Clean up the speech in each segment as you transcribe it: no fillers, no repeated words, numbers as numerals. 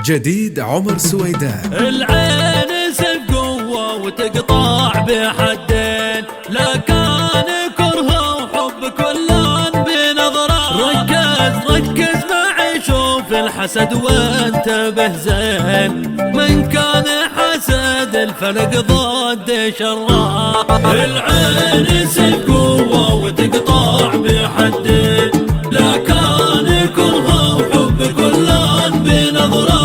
جديد عمر سويدان. العين سيف قوة وتقطع بحدين، لا كان كره وحب كلان بنظرة. ركز معي شوف الحسد وانتبه زين، من كان حسد الفلق ضد شره. العين سيف قوة وتقطع بحدين، لا كان كره وحب كلان بنظرة.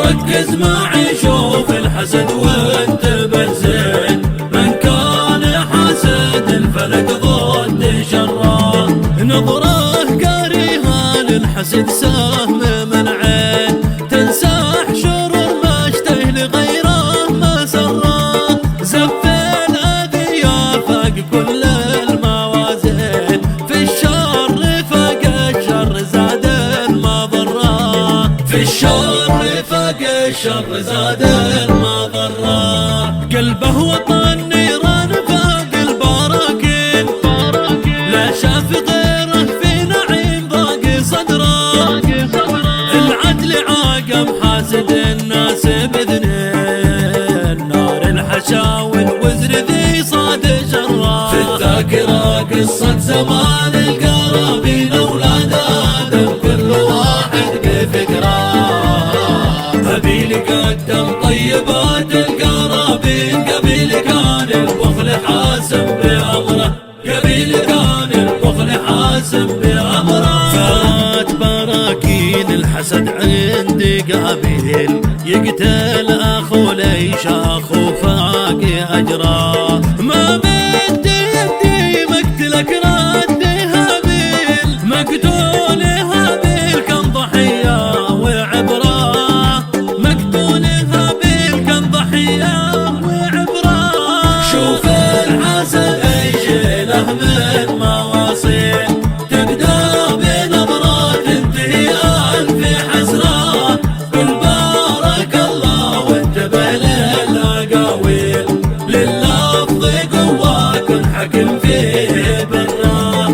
ركز معي شوف الحسد وانتبه زين، من كان حسد الفلك ضد شره. نظره قاريها للحسد سهم من عين، تنساح شرور ما اشتهي لغيره ما سره. زف الاذية فاق كل الموازين، في الشر فاق الشر زاد ما ضره. في الشر الشر زاد المضرة. قلبه وطن نيران فاق البراكين، لا شاف غيره في نعيم ضاق صدره. العدل عاقب حاسد الناس باذنين، نار الحشا والوزر ذي صاد شره. في الذاكرة قصة زمان القرابين اولاد ادم، كل واحد بفكره. هابيل قدم طيبات القرابين، قبيل كان البخل حاسم بأمره. قبيل كان البخل حاسم بأمره. فات براكين الحسد عندي قابيل، يقتل أخو ليش أخو فاق أجره. ما بدي يدي مقتلك ردي هابيل، مقتول هابيل كان ضحية وعبره. شوف الحسد يشيله من مواصيل، تبدأ بنظرات انتهيان في حسرات. قل بارك الله وانتبه للأقاويل، لللفظ قوة كن حكم فيه بره.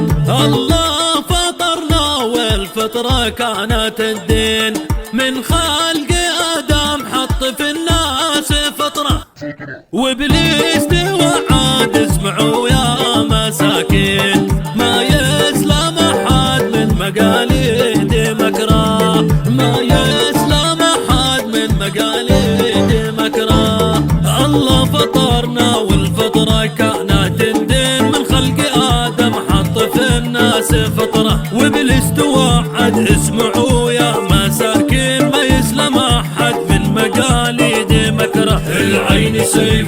الله فطرنا والفطرة كانت الدين، من خلق آدم حط في الناس فطرة. وابليس توعد اسمعوا يا مساكين، ما يسلم احد من مقاليد مكره. ما يسلم احد من مقاليد مكره. الله فطرنا والفطرة كانت الدين، من خلق آدم حط في الناس فطرة. وابليس توعد اسمعوا يا مساكين، ما يسلم احد من مقاليد مكره. العين سيف